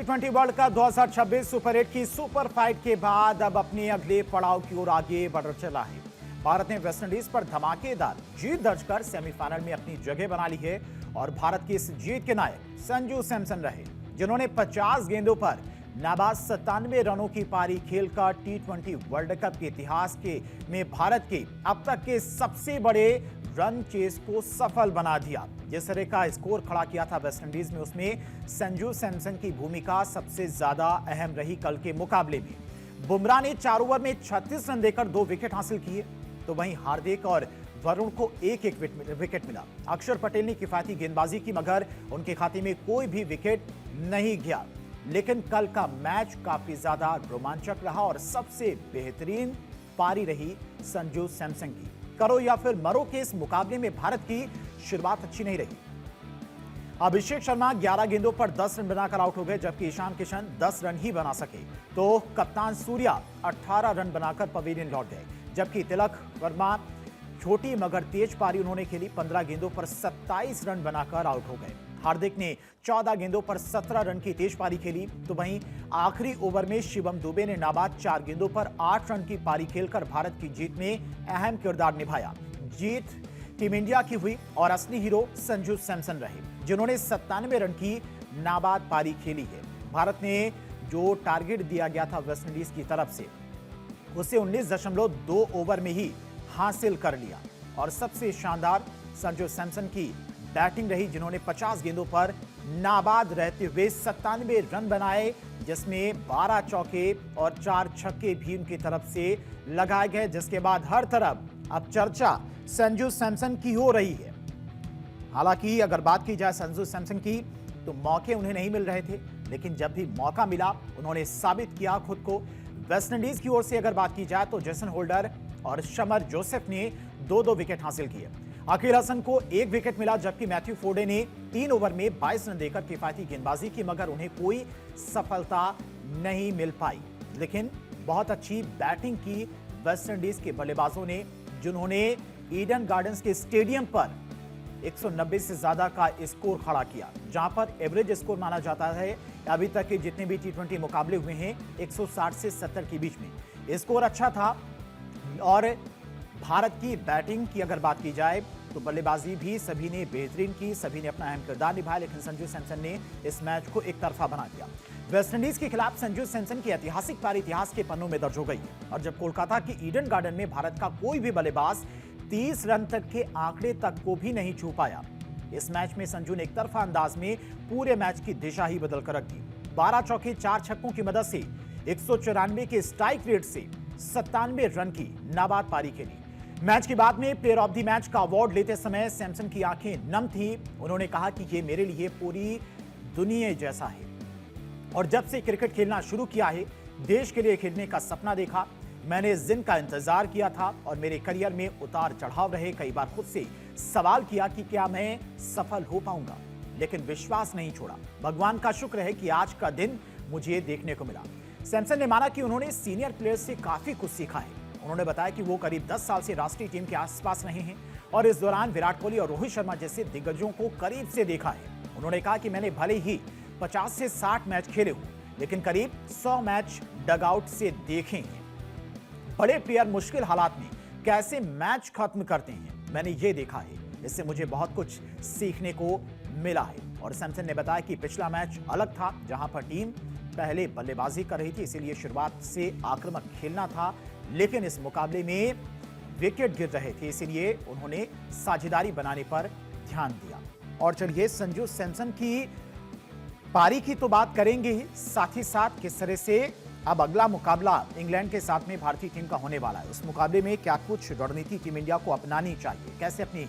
T20 world cup 2026 super 8 की super fight के बाद अब अपने अगले पड़ाव की ओर आगे बढ़ चला है। भारत ने वेस्टइंडीज पर धमाकेदार जीत दर्ज कर सेमीफाइनल में अपनी जगह बना ली है और भारत की इस जीत के नायक संजू सैमसन रहे, जिन्होंने 50 गेंदों पर नाबाद 97 रनों की पारी खेलकर T20 वर्ल्ड कप के इतिहास में भारत के अब तक के सबसे बड़े रन चेस को सफल बना दिया। जिस तरह का स्कोर खड़ा किया था वेस्टइंडीज में, उसमें संजू सैमसन की भूमिका सबसे ज्यादा अहम रही। कल के मुकाबले में बुमराह ने 4 ओवर में 36 रन देकर 2 विकेट हासिल किए, तो वहीं हार्दिक और वरुण को एक एक विकेट मिला। अक्षर पटेल ने किफायती गेंदबाजी की, मगर उनके खाते में कोई भी विकेट नहीं गया। लेकिन कल का मैच काफी ज्यादा रोमांचक रहा और सबसे बेहतरीन पारी रही संजू सैमसन की। करो या फिर मरो के इस मुकाबले में भारत की शुरुआत अच्छी नहीं रही। अभिषेक शर्मा 11 गेंदों पर 10 रन बनाकर आउट हो गए, जबकि ईशान किशन 10 रन ही बना सके। तो कप्तान सूर्या 18 रन बनाकर पवेलियन लौट गए, जबकि तिलक वर्मा छोटी मगर तेज पारी उन्होंने खेली। 15 गेंदों पर 27 रन बनाकर आउट हो गए। हार्दिक ने 14 गेंदों पर 17 रन की तेज पारी खेली, तो वहीं आखिरी ओवर में शिवम दुबे ने नाबाद 4 गेंदों पर 8 रन की पारी खेलकर भारत की जीत में अहम किरदार निभाया। जीत टीम इंडिया की हुई और असली हीरो संजू सैमसन रहे, जिन्होंने 97 रन की नाबाद पारी खेली है। भारत ने जो टारगेट दिया गया था वेस्टइंडीज की तरफ से, उसे 19.2 ओवर में ही हासिल कर लिया। और सबसे शानदार संजू सैमसन की बैटिंग रही, जिन्होंने 50 गेंदों पर नाबाद रहते हुए 97 रन बनाए, जिसमें 12 चौके और 4 छक्के भी उनकी तरफ से लगाए गए। जिसके बाद हर तरफ अब चर्चा संजू सैमसन की हो रही है। हालांकि अगर बात की जाए संजू सैमसन की, तो मौके उन्हें नहीं मिल रहे थे, लेकिन जब भी मौका मिला उन्होंने साबित किया खुद को। वेस्टइंडीज की ओर से अगर बात की जाए तो जेसन होल्डर और शमर जोसेफ ने 2-2 विकेट हासिल किए। अकील हसन को 1 विकेट मिला, जबकि मैथ्यू फोर्डे ने 3 ओवर में 22 रन देकर किफायती गेंदबाजी की, मगर उन्हें कोई सफलता नहीं मिल पाई। लेकिन बहुत अच्छी बैटिंग की वेस्टइंडीज के बल्लेबाजों ने, जिन्होंने ईडन गार्डन्स के स्टेडियम पर 190 से ज्यादा का स्कोर खड़ा किया, जहां पर एवरेज स्कोर माना जाता है अभी तक के जितने भी T20 मुकाबले हुए हैं 160 से 70 के बीच में। स्कोर अच्छा था। और भारत की बैटिंग की अगर बात की जाए तो बल्लेबाजी भी सभी ने बेहतरीन की, सभी ने अपना अहम किरदार निभाया, लेकिन संजू सैमसन ने इस मैच को एक तरफा बना दिया। वेस्टइंडीज के खिलाफ संजू सैमसन की ऐतिहासिक पारी इतिहास के पन्नों में दर्ज हो गई है। और जब कोलकाता की ईडन गार्डन में भारत का कोई भी बल्लेबाज 30 रन तक के आंकड़े तक को भी नहीं छू पाया, इस मैच में संजू ने एक तरफा अंदाज में पूरे मैच की दिशा ही बदल कर रख दी। 12 चौके 4 छक्कों की मदद से 194 के स्ट्राइक रेट से 97 रन की नाबाद पारी खेली। मैच के बाद में प्लेयर ऑफ द मैच का अवार्ड लेते समय सैमसन की आंखें नम थी। उन्होंने कहा कि ये मेरे लिए पूरी दुनिया जैसा है, और जब से क्रिकेट खेलना शुरू किया है, देश के लिए खेलने का सपना देखा। मैंने इस दिन का इंतजार किया था और मेरे करियर में उतार चढ़ाव रहे। कई बार खुद से सवाल किया कि क्या मैं सफल हो पाऊंगा, लेकिन विश्वास नहीं छोड़ा। भगवान का शुक्र है कि आज का दिन मुझे देखने को मिला। सैमसन ने माना कि उन्होंने सीनियर प्लेयर्स से काफी कुछ सीखा है। उन्होंने बताया कि वो करीब 10 साल से राष्ट्रीय टीम के आसपास रहे हैं और इस दौरान विराट कोहली और रोहित शर्मा जैसे दिग्गजों को करीब से देखा है। उन्होंने कहा कि मैंने भले ही 50 से 60 मैच खेले हूं, लेकिन करीब 100 मैच डगआउट से देखे हैं। बड़े प्लेयर मुश्किल हालात में कैसे मैच खत्म करते हैं, मैंने ये देखा है। इससे मुझे बहुत कुछ सीखने को मिला है। और सैमसन ने बताया कि पिछला मैच अलग था, जहां पर टीम पहले बल्लेबाजी कर रही थी, इसीलिए शुरुआत से आक्रामक खेलना था, लेकिन इस मुकाबले में विकेट गिर रहे थे, इसीलिए उन्होंने साझेदारी बनाने पर ध्यान दिया। और चलिए संजू सैमसन की पारी की तो बात करेंगे ही, साथ ही साथ किस तरह से अब अगला मुकाबला इंग्लैंड के साथ में भारतीय टीम का होने वाला है। उस मुकाबले में क्या कुछ रणनीति टीम इंडिया को अपनानी चाहिए, कैसे अपनी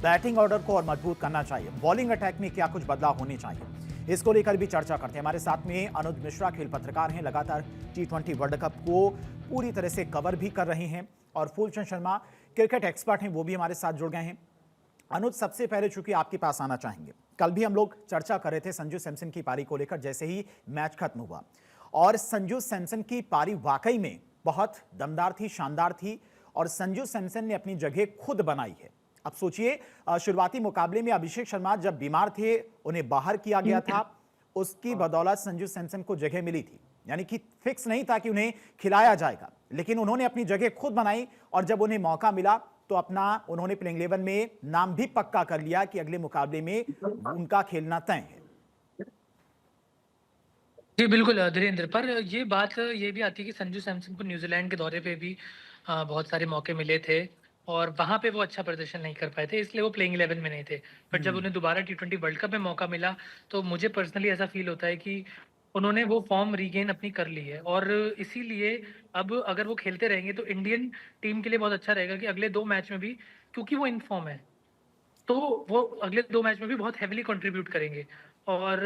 बैटिंग ऑर्डर को और मजबूत करना चाहिए, बॉलिंग अटैक में क्या कुछ बदलाव होने चाहिए, इसको लेकर भी चर्चा करते हैं। हमारे साथ में अनुज मिश्रा खेल पत्रकार हैं, लगातार T20 वर्ल्ड कप को पूरी तरह से कवर भी कर रहे हैं, और फूलचंद शर्मा क्रिकेट एक्सपर्ट हैं, वो भी हमारे साथ जुड़ गए हैं। अनुज, सबसे पहले चूंकि आपके पास आना चाहेंगे, कल भी हम लोग चर्चा कर रहे थे संजू सैमसन की पारी को लेकर, जैसे ही मैच खत्म हुआ, और संजू सैमसन की पारी वाकई में बहुत दमदार थी, शानदार थी, और संजू सैमसन ने अपनी जगह खुद बनाई है। अब सोचिए, शुरुआती मुकाबले में अभिषेक शर्मा जब बीमार थे, उन्हें बाहर किया गया था, उसकी बदौलत संजू सैमसन को जगह मिली थी। यानी कि फिक्स नहीं था कि उन्हें खिलाया जाएगा, लेकिन उन्होंने अपनी जगह खुद बनाई और जब उन्हें मौका मिला तो अपना उन्होंने प्लेइंग 11 में नाम भी पक्का कर लिया कि अगले मुकाबले में उनका खेलना तय है। जी बिल्कुल धीरेन्द्र, पर ये बात ये भी आती है कि संजू सैमसन को न्यूजीलैंड के दौरे पे भी बहुत सारे मौके मिले थे और वहां पे वो अच्छा प्रदर्शन नहीं कर पाए थे, इसलिए वो प्लेइंग 11 में नहीं थे। बट जब उन्हें दोबारा टी20 वर्ल्ड कप में मौका मिला तो मुझे पर्सनली ऐसा फील होता है कि उन्होंने वो फॉर्म रीगेन अपनी कर ली है और इसीलिए अब अगर वो खेलते रहेंगे तो इंडियन टीम के लिए बहुत अच्छा रहेगा कि अगले 2 मैच में भी, क्योंकि वो इन फॉर्म है, तो वो अगले 2 मैच में भी बहुत हेवीली कंट्रीब्यूट करेंगे। और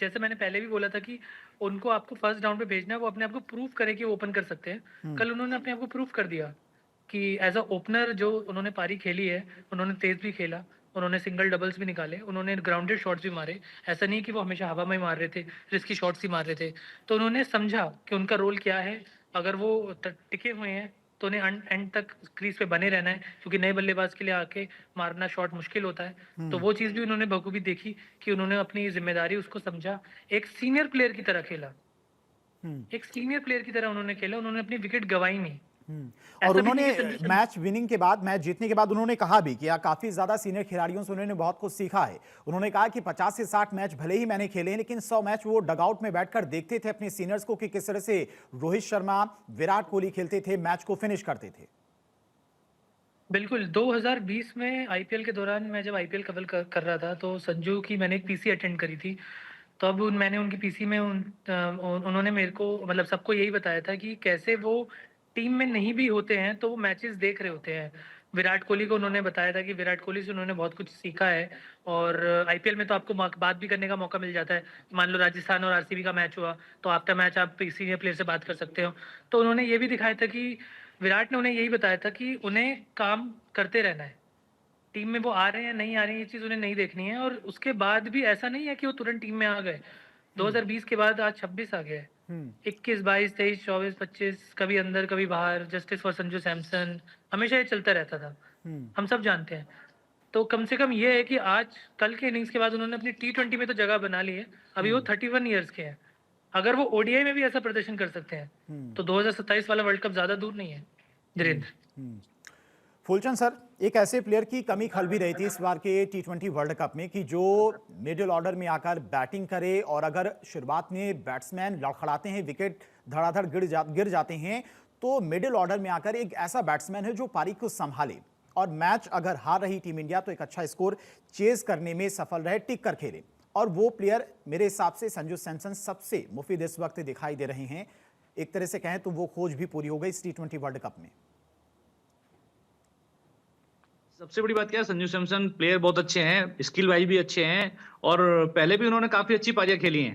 जैसे मैंने पहले भी बोला था कि उनको आपको फर्स्ट राउंड पे भेजना है, वो अपने आप को प्रूव करें कि वो ओपन कर सकते हैं। कल उन्होंने अपने आप को प्रूव कर दिया कि एज अ ओपनर जो उन्होंने पारी खेली है, उन्होंने तेज भी खेला, उन्होंने सिंगल डबल्स भी निकाले, उन्होंने ग्राउंडेड शॉट्स भी मारे। ऐसा नहीं कि वो हमेशा हवा में ही मार रहे थे, रिस्की शॉट्स ही मार रहे थे। तो उन्होंने समझा कि उनका रोल क्या है, अगर वो टिके हुए हैं तो उन्हें एंड तक क्रीज पे बने रहना है, क्योंकि नए बल्लेबाज के लिए आके मारना शॉट मुश्किल होता है। तो वो चीज भी उन्होंने बखूबी देखी कि उन्होंने अपनी जिम्मेदारी उसको समझा, एक सीनियर प्लेयर की तरह खेला, एक सीनियर प्लेयर की तरह उन्होंने खेला, उन्होंने अपनी विकेट गंवाई नहीं। और उन्होंने मैच विनिंग के बाद, मैच जीतने के बाद उन्होंने कहा भी कि काफी ज्यादा सीनियर खिलाड़ियों से उन्होंने बहुत कुछ सीखा है। उन्होंने कहा कि 50 से 60 मैच भले ही मैंने खेले हैं, लेकिन 100 मैच वो डगआउट में बैठकर देखते थे अपने सीनियर्स को कि किस तरह से रोहित शर्मा, विराट कोहली खेलते थे, मैच को फिनिश करते थे। बिल्कुल, 2020 में आईपीएल के दौरान मैं जब आईपीएल कवर कर रहा था तो संजू की मैंने एक पीसी अटेंड करी थी। तब मैंने उनकी पीसी में उन्होंने मेरे को, मतलब सबको यही बताया था कि कैसे वो टीम में नहीं भी होते हैं तो वो मैचेस देख रहे होते हैं। विराट कोहली को उन्होंने बताया था कि विराट कोहली से उन्होंने बहुत कुछ सीखा है और आईपीएल में तो आपको बात भी करने का मौका मिल जाता है। मान लो राजस्थान और आरसीबी का मैच हुआ तो आफ्टर मैच आप सीनियर प्लेयर से बात कर सकते हो। तो उन्होंने ये भी दिखाया था कि विराट ने उन्हें यही बताया था कि उन्हें काम करते रहना है, टीम में वो आ रहे हैं नहीं आ रहे हैं ये चीज उन्हें नहीं देखनी है। और उसके बाद भी ऐसा नहीं है कि वो तुरंत टीम में आ गए। 2020 के बाद आज 26 आ गए, 21, 22, 23, 24, 25, कभी अंदर कभी बाहर, जस्टिस फॉर संजू सैमसन, हमेशा ये चलता रहता था, हम सब जानते हैं। तो कम से कम ये है कि आज कल के इनिंग्स के बाद उन्होंने अपनी टी20 में तो जगह बना ली है। अभी वो 31 ईयर्स के हैं, अगर वो ओडीआई में भी ऐसा प्रदर्शन कर सकते हैं तो 2027 वाला वर्ल्ड कप ज्यादा दूर नहीं है धीरेन्द्र। फुलचंद सर, एक ऐसे प्लेयर की कमी खल भी रही थी इस बार के टी20 वर्ल्ड कप में कि जो मिडिल ऑर्डर में आकर बैटिंग करे, और अगर शुरुआत में बैट्समैन लड़खड़ाते हैं, विकेट धड़ाधड़ गिर जाते हैं, तो मिडिल ऑर्डर में आकर एक ऐसा बैट्समैन है जो पारी को संभाले और मैच अगर हार रही टीम इंडिया तो एक अच्छा स्कोर चेज करने में सफल रहे, टिक कर खेले। और वो प्लेयर मेरे हिसाब से संजू सैमसन सबसे मुफीद इस वक्त दिखाई दे रहे हैं। एक तरह से कहें तो वो खोज भी पूरी हो गई इस टी20 वर्ल्ड कप में। सबसे बड़ी बात क्या है, संजू सैमसन प्लेयर बहुत अच्छे हैं, स्किल वाइज भी अच्छे हैं और पहले भी उन्होंने काफी अच्छी पारियां खेली हैं।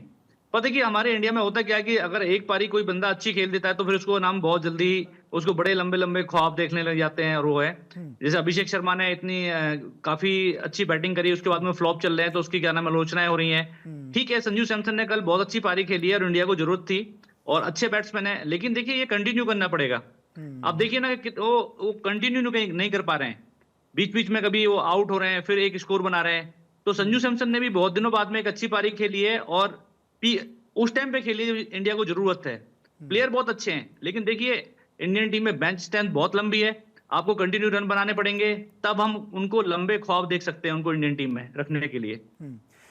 पता है कि हमारे इंडिया में होता क्या है कि अगर एक पारी कोई बंदा अच्छी खेल देता है तो फिर उसको नाम बहुत जल्दी, उसको बड़े लंबे लंबे ख्वाब देखने लग जाते हैं। और वो है जैसे अभिषेक शर्मा ने इतनी काफी अच्छी बैटिंग करी, उसके बाद में फ्लॉप चल रहे हैं तो उसकी क्या नाम आलोचनाएं हो रही हैं। ठीक है, संजू सैमसन ने कल बहुत अच्छी पारी खेली है और इंडिया को जरूरत थी और अच्छे बैट्समैन है, लेकिन देखिए ये कंटिन्यू करना पड़ेगा। अब देखिए ना कि वो कंटिन्यू नहीं कर पा रहे हैं, बीच बीच में कभी वो आउट हो रहे हैं, फिर एक स्कोर बना रहे हैं। तो संजू सैमसन ने भी बहुत दिनों बाद में एक अच्छी पारी खेली है और उस टाइम पे खेली इंडिया को जरूरत है। प्लेयर बहुत अच्छे हैं, लेकिन देखिए इंडियन टीम में बेंच स्ट्रेंथ बहुत लंबी है, आपको कंटिन्यू रन बनाने पड़ेंगे, तब हम उनको लंबे ख्वाब देख सकते हैं उनको इंडियन टीम में रखने के लिए।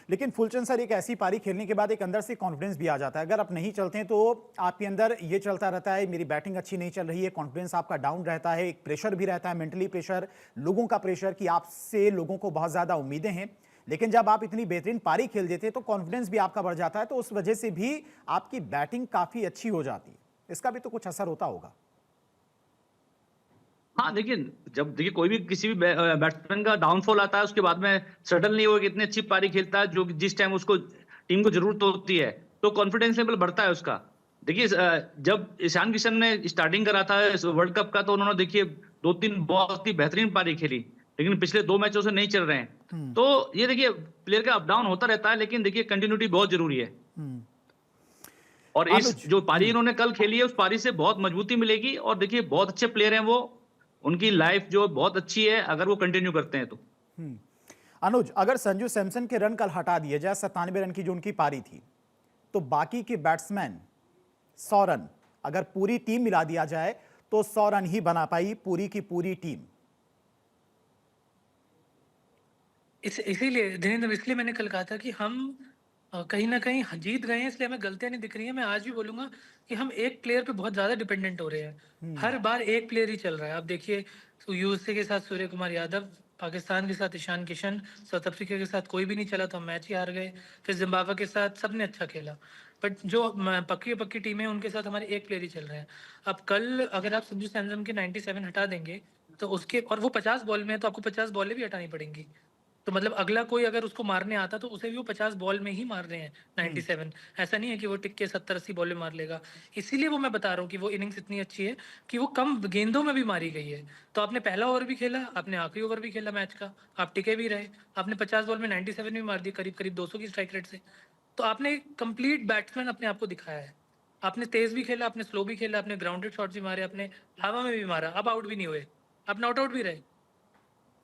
लेकिन फुलचंद सर, एक ऐसी पारी खेलने के बाद एक अंदर से कॉन्फिडेंस भी आ जाता है। अगर आप नहीं चलते हैं तो आपके अंदर ये चलता रहता है, मेरी बैटिंग अच्छी नहीं चल रही है, कॉन्फिडेंस आपका डाउन रहता है, एक प्रेशर भी रहता है, मेंटली प्रेशर, लोगों का प्रेशर कि आपसे लोगों को बहुत ज्यादा उम्मीदें हैं। लेकिन जब आप इतनी बेहतरीन पारी खेल देते हैं तो कॉन्फिडेंस भी आपका बढ़ जाता है, तो उस वजह से भी आपकी बैटिंग काफी अच्छी हो जाती है। इसका भी तो कुछ असर होता होगा। हाँ देखिए, जब देखिए कोई भी किसी भी बैट्समैन का डाउनफॉल आता है उसके बाद में सडन नहीं हो कि इतनी अच्छी पारी खेलता है जो जिस टाइम उसको टीम को जरूरत होती है, तो कॉन्फिडेंस लेवल बढ़ता है उसका। देखिए जब ईशान किशन ने स्टार्टिंग करा था इस वर्ल्ड कप का तो उन्होंने देखिए 2-3 बहुत ही बेहतरीन पारी खेली, लेकिन पिछले 2 मैचों से नहीं चल रहे हैं। तो ये देखिए प्लेयर का अप डाउन होता रहता है, लेकिन देखिए कंटिन्यूटी बहुत जरूरी है। और इस जो पारी इन्होंने कल खेली है उस पारी से बहुत मजबूती मिलेगी और देखिए बहुत अच्छे प्लेयर हैं वो, उनकी लाइफ जो बहुत अच्छी है अगर वो कंटिन्यू करते हैं तो। अनुज, अगर संजू सैमसन के रन कल हटा दिए जाए, 97 रन की जो उनकी पारी थी, तो बाकी के बैट्समैन 100 रन, अगर पूरी टीम मिला दिया जाए तो 100 रन ही बना पाई पूरी की पूरी टीम। इसीलिए धीरेन्द्र, इसलिए मैंने कल कहा था कि हम कहीं ना कहीं जीत गए हैं, इसलिए हमें गलतियां नहीं दिख रही हैं। मैं आज भी बोलूंगा कि हम एक प्लेयर पे बहुत ज्यादा डिपेंडेंट हो रहे हैं। हर बार एक प्लेयर ही चल रहा है। आप देखिए, तो यूएसए के साथ सूर्य कुमार यादव, पाकिस्तान के साथ ईशान किशन, साउथ अफ्रीका के साथ कोई भी नहीं चला तो हम मैच ही हार गए। फिर जिम्बाब्वे के साथ सबने अच्छा खेला, बट जो पक्की पक्की टीम है उनके साथ हमारे एक प्लेयर ही चल रहे हैं। अब कल अगर आप संजू सैमसन के 97 हटा देंगे तो उसके, और वो 50 बॉल में है, तो आपको 50 बॉलें भी हटानी पड़ेंगी। तो मतलब अगला कोई अगर उसको मारने आता तो उसे भी वो 50 बॉल में ही मार रहे हैं 97। ऐसा नहीं है कि वो टिक के 70-80 बॉल में मार लेगा। इसीलिए वो मैं बता रहा हूँ कि वो इनिंग्स इतनी अच्छी है कि वो कम गेंदों में भी मारी गई है। तो आपने पहला ओवर भी खेला, आपने आखिरी ओवर भी खेला मैच का, आप टिके भी रहे, आपने 50 बॉल में 97 भी मार दी, करीब करीब 200 की स्ट्राइक रेट से। तो आपने कंप्लीट बैट्समैन अपने आप को दिखाया है। आपने तेज भी खेला, आपने स्लो भी खेला, आपने ग्राउंडेड शॉट्स भी मारे, आपने हवा में भी मारा, अब आउट भी नहीं हुए, आप नॉट आउट भी रहे।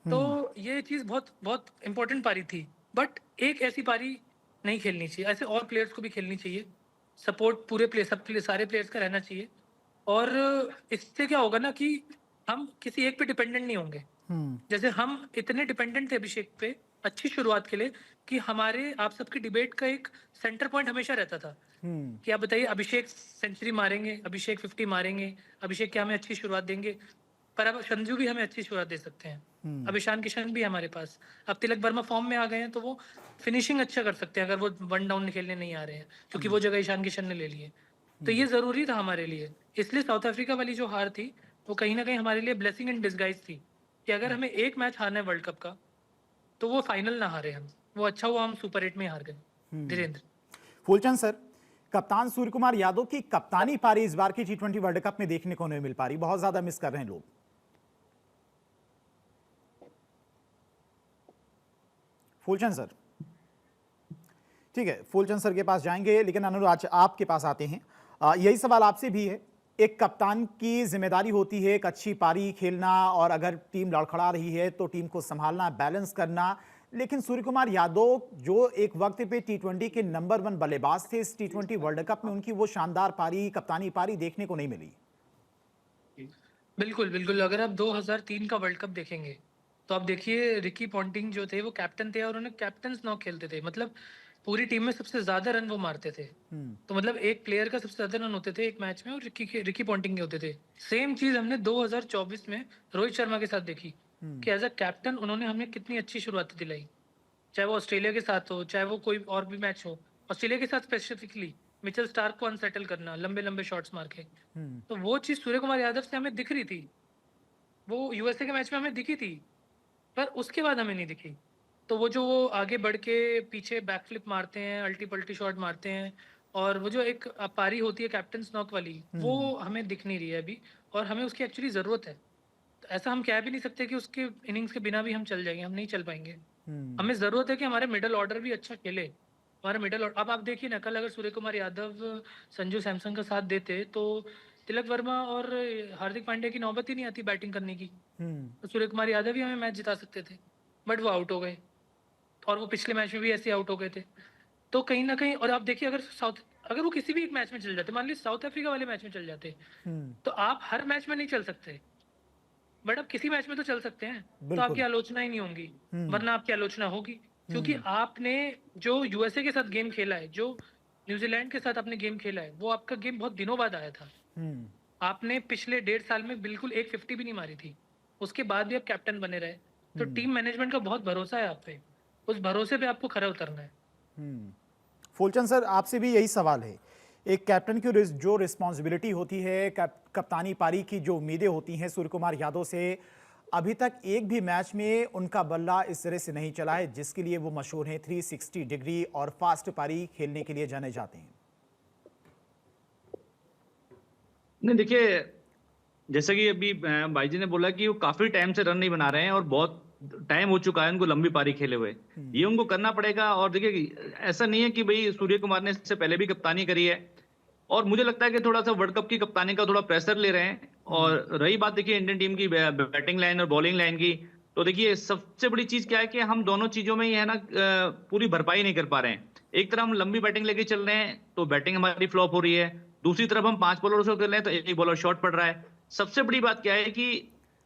तो ये चीज बहुत बहुत इंपॉर्टेंट पारी थी। बट एक ऐसी पारी नहीं खेलनी चाहिए, ऐसे और प्लेयर्स को भी खेलनी चाहिए। सपोर्ट पूरे प्लेयर, सारे प्लेयर्स का रहना चाहिए। और इससे क्या होगा ना कि हम किसी एक पे डिपेंडेंट नहीं होंगे। जैसे हम इतने डिपेंडेंट थे अभिषेक पे अच्छी शुरुआत के लिए कि हमारे आप सबकी डिबेट का एक सेंटर पॉइंट हमेशा रहता था कि आप बताइए अभिषेक सेंचुरी मारेंगे, अभिषेक 50 मारेंगे, अभिषेक क्या हमें अच्छी शुरुआत देंगे। पर अब संजू भी हमें अच्छी शुरुआत दे सकते हैं। अब ईशान किशन भी है हमारे पास। अब तिलक वर्मा फॉर्म में आ गए हैं तो वो फिनिशिंग अच्छा कर सकते हैं अगर वो वन डाउन खेलने नहीं आ रहे हैं, क्योंकि वो जगह ईशान किशन ने ले ली है। तो ये जरूरी था हमारे लिए। इसलिए साउथ अफ्रीका वाली जो हार थी वो कहीं ना कहीं हमारे लिए ब्लेसिंग इन डिस्गाइज थी कि अगर हमें एक मैच हारना है वर्ल्ड कप का तो वो फाइनल ना हारे हम। वो अच्छा हुआ हम सुपर 8 में हार गए। धीरेन्द्र, फूलचंद सर, कप्तान सूर्य कुमार यादव की कप्तानी पारी इस बार की T20 वर्ल्ड कप में देखने को नहीं मिल पा रही, बहुत ज्यादा मिस कर रहे हैं लोग। फूलचंद सर, ठीक है, फूलचंद सर के पास जाएंगे, लेकिन अनुराज आपके पास आते हैं। यही सवाल आपसे भी है। एक कप्तान की जिम्मेदारी होती है एक अच्छी पारी खेलना, और अगर टीम लड़खड़ा रही है तो टीम को संभालना, बैलेंस करना। लेकिन सूर्य कुमार यादव जो एक वक्त पे T20 के नंबर 1 बल्लेबाज थे, इस T20 वर्ल्ड कप में उनकी वो शानदार पारी, कप्तानी पारी देखने को नहीं मिली। बिल्कुल बिल्कुल। अगर आप 2003 का वर्ल्ड कप देखेंगे तो आप देखिए रिकी पॉन्टिंग जो थे वो कैप्टन थे और उन्हें कैप्टन नॉक खेलते थे। मतलब पूरी टीम में सबसे ज्यादा रन वो मारते थे। तो मतलब एक प्लेयर का सबसे ज्यादा रन होते थे एक मैच में और रिकी पॉन्टिंग के होते थे। सेम चीज हमने 2024 में रोहित शर्मा के साथ देखी कि एज अ कैप्टन उन्होंने हमें कितनी अच्छी शुरुआत दिलाई। चाहे वो ऑस्ट्रेलिया के साथ हो, चाहे वो कोई और भी मैच हो, ऑस्ट्रेलिया के साथ स्पेसिफिकली मिचेल स्टार्क को अनसेटल करना लंबे लंबे शॉट्स मार के। तो वो चीज सूर्य कुमार यादव से हमें दिख रही थी, वो यूएसए के मैच में हमें दिखी थी, पर उसके बाद हमें नहीं दिखी। तो वो जो वो आगे बढ़ के पीछे बैकफ्लिप मारते हैं, अल्टी पल्टी शॉट मारते हैं, और वो जो एक पारी होती है कैप्टन नॉक वाली, वो हमें दिख नहीं रही है अभी, और हमें उसकी एक्चुअली जरूरत है। तो ऐसा हम कह भी नहीं सकते कि उसके इनिंग्स के बिना भी हम चल जाएंगे, हम नहीं चल पाएंगे। हमें जरूरत है कि हमारे मिडल ऑर्डर भी अच्छा खेले। हमारा मिडल ऑर्डर, अब आप देखिए ना, कल अगर सूर्य कुमार यादव संजू सैमसन का साथ देते तो तिलक वर्मा और हार्दिक पांड्या की नौबत ही नहीं आती बैटिंग करने की। तो सूर्य कुमार यादव ही हमें मैच जिता सकते थे, बट वो आउट हो गए, और वो पिछले मैच में भी ऐसे आउट हो गए थे। तो कहीं ना कहीं, और आप देखिए अगर वो किसी भी एक मैच में चल जाते, मान लीजिए साउथ अफ्रीका वाले मैच में चल जाते, तो आप हर मैच में नहीं चल सकते, बट अब किसी मैच में तो चल सकते हैं। तो आपकी आलोचना ही नहीं होंगी, वरना आपकी आलोचना होगी, क्योंकि आपने जो यूएसए के साथ गेम खेला है, जो न्यूजीलैंड के साथ आपने गेम खेला है, वो आपका गेम बहुत दिनों बाद आया था। आपने पिछले 1.5 साल में बिल्कुल एक 50 भी नहीं मारी थी, उसके बाद भी आप कैप्टन बने रहे। तो टीम मैनेजमेंट का बहुत भरोसा है आप पे, उस भरोसे पे आपको खरा उतरना है। फूलचंद सर, आपसे भी यही सवाल है। एक कैप्टन की जो रिस्पॉन्सिबिलिटी होती है, कप्तानी पारी की जो उम्मीदें होती हैं सूर्य कुमार यादव से, अभी तक एक भी मैच में उनका बल्ला इस तरह से नहीं चला है जिसके लिए वो मशहूर हैं। 360 डिग्री और फास्ट पारी खेलने के लिए जाने जाते हैं। नहीं, देखिए, जैसा कि अभी भाई जी ने बोला कि वो काफी टाइम से रन नहीं बना रहे हैं और बहुत टाइम हो चुका है उनको लंबी पारी खेले हुए। ये उनको करना पड़ेगा। और देखिए, ऐसा नहीं है कि भाई सूर्य कुमार ने इससे पहले भी कप्तानी करी है, और मुझे लगता है कि थोड़ा सा वर्ल्ड कप की कप्तानी का थोड़ा प्रेशर ले रहे हैं। और रही बात देखिए इंडियन टीम की बैटिंग लाइन और बॉलिंग लाइन की, तो देखिए सबसे बड़ी चीज क्या है कि हम दोनों चीजों में ही है ना पूरी भरपाई नहीं कर पा रहे हैं। एक तरफ हम लंबी बैटिंग लेके चल रहे हैं तो बैटिंग हमारी फ्लॉप हो रही है, दूसरी तरफ हम 5 बॉलर से खेल रहे हैं तो एक बॉलर शॉर्ट पड़ रहा है। सबसे बड़ी बात क्या है कि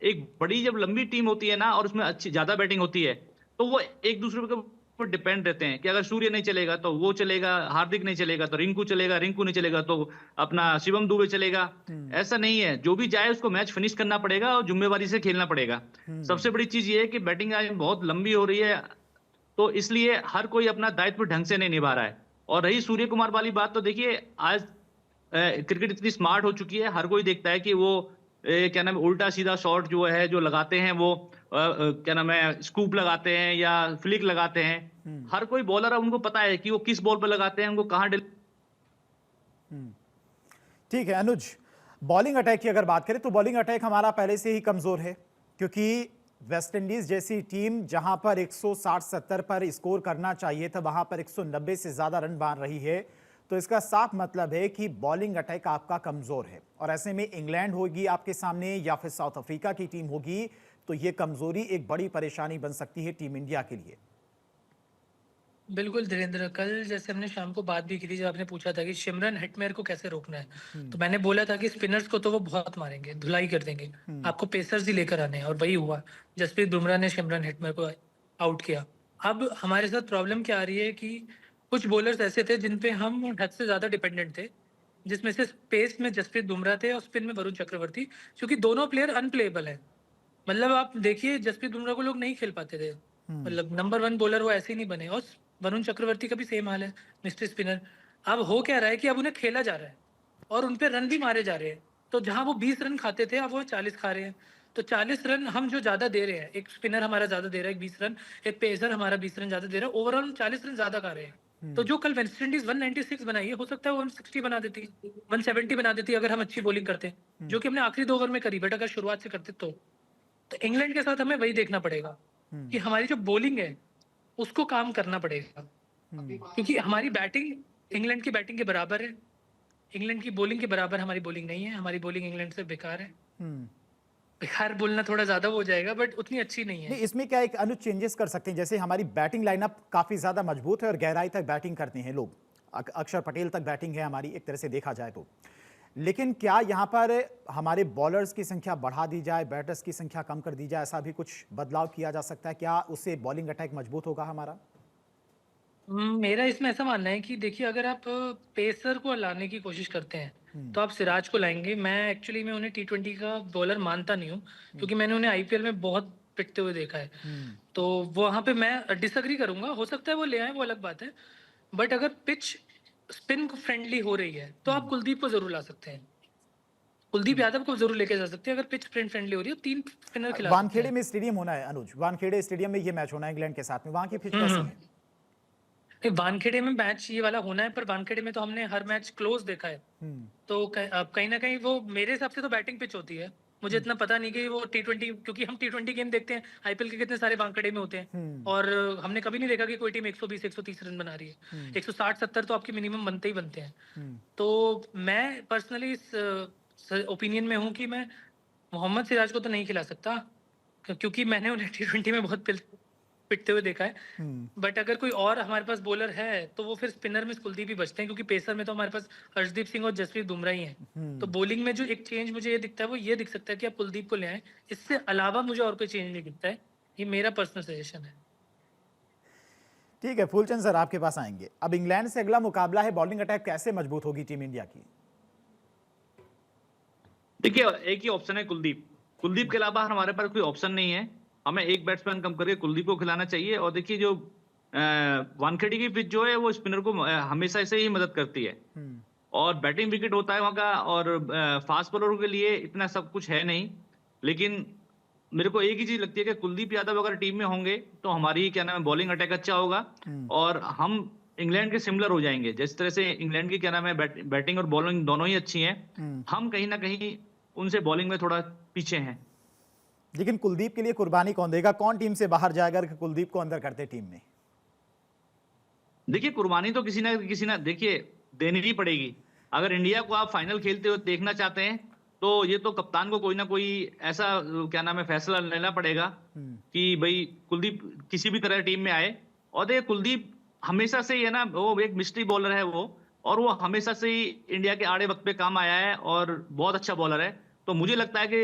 एक बड़ी जब लंबी टीम होती है ना और उसमें अच्छी ज्यादा बैटिंग होती है तो वो एक दूसरे के ऊपर डिपेंड रहते हैं कि अगर सूर्य नहीं चलेगा तो वो चलेगा, हार्दिक नहीं चलेगा तो रिंकू चलेगा, रिंकू नहीं चलेगा तो अपना शिवम दुबे चलेगा। ऐसा नहीं है, जो भी जाए उसको मैच फिनिश करना पड़ेगा और जिम्मेवारी से खेलना पड़ेगा। सबसे बड़ी चीज ये है कि बैटिंग आज बहुत लंबी हो रही है तो इसलिए हर कोई अपना दायित्व ढंग से नहीं निभा रहा है। और रही सूर्य कुमार वाली बात तो देखिए आज क्रिकेट इतनी स्मार्ट हो चुकी है, हर कोई देखता है कि वो क्या नाम है उल्टा सीधा शॉट जो है जो लगाते हैं वो क्या नाम है स्कूप लगाते हैं या फ्लिक लगाते हैं। हर कोई बॉलर है उनको पता है कि वो किस बॉल पर लगाते हैं, उनको कहाँ ठीक है अनुज, बॉलिंग अटैक की अगर बात करें तो बॉलिंग अटैक हमारा पहले से ही कमजोर है, क्योंकि वेस्ट इंडीज जैसी टीम जहां पर 160-70 पर स्कोर करना चाहिए था वहां पर 190 से ज्यादा रन मार रही है। तो इसका साफ मतलब है कि बॉलिंग अटैक आपका कमजोर है, और ऐसे में इंग्लैंड होगी आपके सामने या फिर साउथ अफ्रीका की टीम होगी तो ये कमजोरी एक बड़ी परेशानी बन सकती है टीम इंडिया के लिए। बिल्कुल धीरेन्द्र, कल जैसे हमने शाम को बात भी की थी जब आपने पूछा था कि सिमरन हेटमेयर को कैसे रोकना है, तो मैंने बोला था कि स्पिनर्स को तो वो बहुत मारेंगे, धुलाई कर देंगे, आपको पेसर्स ही लेकर आने हैं, और वही हुआ। जसप्रीत बुमराह ने सिमरन हेटमेयर को आउट किया। अब हमारे साथ प्रॉब्लम क्या आ रही है कि कुछ बॉलर्स ऐसे थे जिन पे हम हद से ज्यादा डिपेंडेंट थे, जिसमें से पेस में जसप्रीत बुमराह थे और स्पिन में वरुण चक्रवर्ती, क्योंकि दोनों प्लेयर अनप्लेएबल है। मतलब आप देखिए जसप्रीत बुमराह को लोग नहीं खेल पाते थे, मतलब नंबर 1 बॉलर वो ऐसे ही नहीं बने। और वरुण चक्रवर्ती का भी सेम हाल है, मिस्ट्री स्पिनर। अब हो क्या रहा है कि अब उन्हें खेला जा रहा है और उन पे रन भी मारे जा रहे हैं। तो जहां वो 20 रन खाते थे अब वो 40 खा रहे हैं। तो 40 रन हम जो ज्यादा दे रहे हैं, एक स्पिनर हमारा ज्यादा दे रहा है 20 रन, एक पेसर हमारा 20 रन ज्यादा दे रहा है, ओवरऑल 40 रन ज्यादा खा रहे हैं। तो जो कल वेस्ट इंडीज 196 बनाई है, हो सकता है वो 160 बना देती, 170 बना देती अगर हम अच्छी बॉलिंग करते, जो कि हमने आखिरी 2 ओवर में करी। बट अगर शुरुआत से करते तो इंग्लैंड के साथ हमें वही देखना पड़ेगा कि हमारी जो बॉलिंग है उसको काम करना पड़ेगा, क्योंकि हमारी बैटिंग इंग्लैंड की बैटिंग के बराबर है, इंग्लैंड की बॉलिंग के बराबर हमारी बॉलिंग नहीं है। हमारी बॉलिंग इंग्लैंड से बेकार है। बेकार बोलना थोड़ा ज्यादा हो जाएगा, बट उतनी अच्छी नहीं है। नहीं, इसमें क्या एक अनु चेंजेस कर सकते हैं, जैसे हमारी बैटिंग लाइनअप काफी ज्यादा मजबूत है और गहराई तक बैटिंग करते हैं लोग, अक्षर पटेल तक बैटिंग है हमारी एक तरह से देखा जाए तो। लेकिन क्या यहाँ पर हमारे बॉलर्स की संख्या बढ़ा दी जाए, बैटर्स की संख्या कम कर दी जाए, ऐसा भी कुछ बदलाव किया जा सकता है क्या? उससे बॉलिंग अटैक मजबूत होगा हमारा? मेरा इसमें ऐसा मानना है कि देखिए अगर आप पेसर को लाने की कोशिश करते हैं तो आप सिराज को लाएंगे। मैं एक्चुअली में उन्हें T20 का बॉलर मानता नहीं हूँ, क्योंकि मैंने उन्हें IPL में बहुत पिटते हुए देखा है। तो वहां पे मैं डिसएग्री करूंगा, हो सकता है वो ले आए, वो अलग बात है। बट अगर पिच स्पिन को फ्रेंडली हो रही है तो आप कुलदीप को जरूर ला सकते हैं, कुलदीप यादव को जरूर लेके जा सकते हैं अगर पिच स्पिन फ्रेंडली हो रही है। 3 स्पिनर खिला सकते वानखेड़े हैं। में स्टेडियम होना है अनुज, वानखेड़े स्टेडियम में ये मैच होना है इंग्लैंड के साथ में, वहां की पिच कैसी है? नहीं, वानखेड़े में मैच ये वाला होना है, पर वानखेड़े में तो हमने हर मैच क्लोज देखा है। तो कहीं ना कहीं वो मेरे हिसाब से तो बैटिंग पिच होती है। मुझे इतना पता नहीं कि वो T20, क्योंकि हम T20 गेम देखते हैं, IPL के कितने सारे वानखेड़े में होते हैं, और हमने कभी नहीं देखा कि कोई टीम 120-130 रन बना रही है। 160-70 तो आपके मिनिमम बनते ही बनते हैं। तो मैं पर्सनली इस ओपिनियन में हूँ कि मैं मोहम्मद सिराज को तो नहीं खिला सकता, क्योंकि मैंने उन्हें T20 में बहुत पिटते हुए देखा है। बट अगर कोई और हमारे पास बॉलर है तो वो फिर स्पिनर में कुलदीप ही बचते हैं, क्योंकि पेसर में तो हमारे पास हर्षदीप सिंह और जसप्रीत बुमराह ही हैं। तो बॉलिंग में जो एक चेंज मुझे ये दिखता है वो ये दिख सकता है कि आप कुलदीप को ले आए, इससे अलावा मुझे और कोई चेंज नहीं दिखता है। ये मेरा पर्सनल सजेशन है। ठीक है, फूलचंद सर आपके पास आएंगे। अब इंग्लैंड से अगला मुकाबला है, बॉलिंग अटैक कैसे मजबूत होगी टीम इंडिया की? देखिए एक ही ऑप्शन है कुलदीप, कुलदीप के अलावा हमारे पास कोई ऑप्शन नहीं है। हमें एक बैट्समैन कम करके कुलदीप को खिलाना चाहिए। और देखिए जो वानखेड़े की पिच जो है वो स्पिनर को हमेशा से ही मदद करती है, और बैटिंग विकेट होता है वहां का, और फास्ट बॉलरों के लिए इतना सब कुछ है नहीं। लेकिन मेरे को एक ही चीज लगती है कि कुलदीप यादव अगर टीम में होंगे तो हमारी क्या नाम है बॉलिंग अटैक अच्छा होगा, और हम इंग्लैंड के सिमिलर हो जाएंगे। जिस तरह से इंग्लैंड की क्या नाम है बैटिंग और बॉलिंग दोनों ही अच्छी हैं, हम कहीं ना कहीं उनसे बॉलिंग में थोड़ा पीछे हैं। लेकिन कुलदीप के लिए कुर्बानी कौन देगा? कौन टीम से बाहर जाएगा अगर कुलदीप को अंदर करते टीम में? देखिए कुर्बानी तो किसी ना देखिए देनी ही पड़ेगी। अगर इंडिया को आप फाइनल खेलते हुए देखना चाहते हैं तो ये तो कप्तान को कोई ना कोई ऐसा क्या नाम है फैसला लेना पड़ेगा कि भाई कुलदीप किसी भी तरह टीम में आए। और देखिए कुलदीप हमेशा से ही है ना, वो एक मिस्ट्री बॉलर है वो, और वो हमेशा से ही इंडिया के आड़े वक्त पे काम आया है और बहुत अच्छा बॉलर है। तो मुझे लगता है कि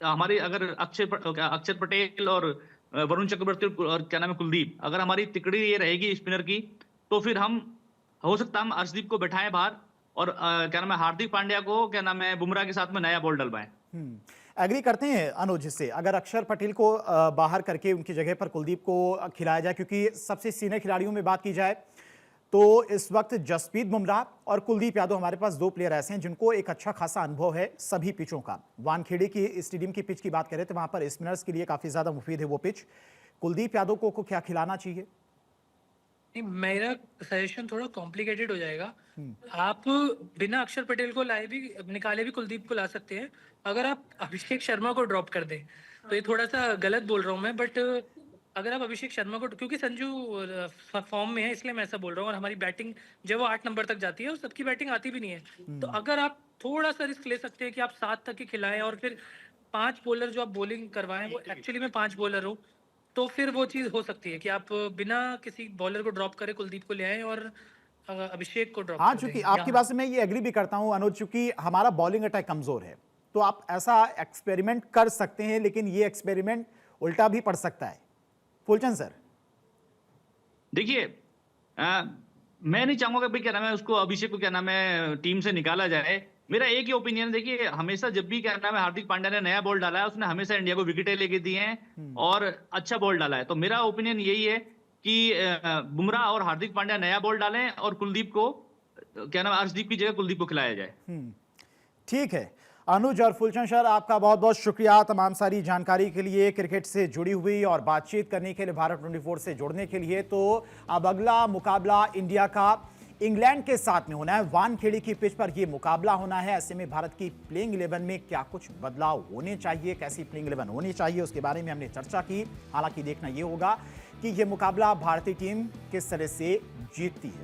हमारी अगर अक्षर पटेल और वरुण चक्रवर्ती और क्या नाम है कुलदीप, अगर हमारी तिकड़ी ये रहेगी स्पिनर की, तो फिर हम हो सकता है हम अर्शदीप को बैठाएं बाहर और क्या नाम है हार्दिक पांड्या को क्या नाम है बुमराह के साथ में नया बॉल डलवाएं। एग्री करते हैं अनुज इससे, अगर अक्षर पटेल को बाहर करके उनकी जगह पर कुलदीप को खिलाया जाए, क्योंकि सबसे सीनियर खिलाड़ियों में बात की जाए तो इस वक्त जसप्रीत बुमराह और कुलदीप यादव हमारे पास दो प्लेयर ऐसे हैं जिनको एक अच्छा खासा अनुभव है सभी पिचों का। वानखेड़े की स्टेडियम की पिच की बात करें तो वहां पर स्पिनर्स के लिए काफी ज्यादा मुफीद है वो पिच। कुलदीप यादव को क्या खिलाना चाहिए? नहीं, मेरा सजेशन थोड़ा कॉम्प्लिकेटेड हो जाएगा। आप बिना अक्षर पटेल को लाए भी निकाले भी कुलदीप को ला सकते हैं। अगर आप अभिषेक शर्मा को ड्रॉप कर दें तो ये थोड़ा सा गलत बोल रहा हूँ मैं, बट अगर आप अभिषेक शर्मा को, क्योंकि संजू फॉर्म में है इसलिए मैं ऐसा बोल रहा हूँ, और हमारी बैटिंग जब वो 8 नंबर तक जाती है और सबकी बैटिंग आती भी नहीं है, तो अगर आप थोड़ा सा रिस्क ले सकते हैं कि आप 7 तक ही खिलाएं और फिर 5 बॉलर जो आप बॉलिंग करवाएं वो एक्चुअली में 5 बॉलर हो, तो फिर वो चीज हो सकती है कि आप बिना किसी बॉलर को ड्रॉप करे कुलदीप को ले आए और अभिषेक को ड्रॉप हाँ, कर चूंकि दें। आपकी बात से मैं ये एग्री भी करता हूं अनुज, चूंकि हमारा बॉलिंग अटैक कमजोर है तो आप ऐसा एक्सपेरिमेंट कर सकते हैं, लेकिन ये एक्सपेरिमेंट उल्टा भी पड़ सकता है। फुलचंद सर, देखिए मैं नहीं चाहूंगा कि भाई क्या नाम है उसको अभिषेक को क्या नाम है टीम से निकाला जाए। मेरा एक ही ओपिनियन है, देखिए हमेशा जब भी क्या नाम है हार्दिक पांड्या ने नया बॉल डाला है उसने हमेशा इंडिया को विकेटें लेके दी हैं और अच्छा बॉल डाला है। तो मेरा ओपिनियन यही है कि बुमराह और हार्दिक पांड्या नया बॉल डालें और कुलदीप को क्या नाम है अर्शदीप की जगह कुलदीप को खिलाया जाए। ठीक है। अनुज और फुलचंद सर, आपका बहुत बहुत शुक्रिया तमाम सारी जानकारी के लिए, क्रिकेट से जुड़ी हुई और बातचीत करने के लिए, भारत 24 से जुड़ने के लिए। तो अब अगला मुकाबला इंडिया का इंग्लैंड के साथ में होना है, वानखेड़े की पिच पर यह मुकाबला होना है। ऐसे में भारत की प्लेइंग 11 में क्या कुछ बदलाव होने चाहिए, कैसी प्लेइंग 11 होनी चाहिए, उसके बारे में हमने चर्चा की। हालांकि देखना यह होगा कि यह मुकाबला भारतीय टीम किस तरह से जीतती है।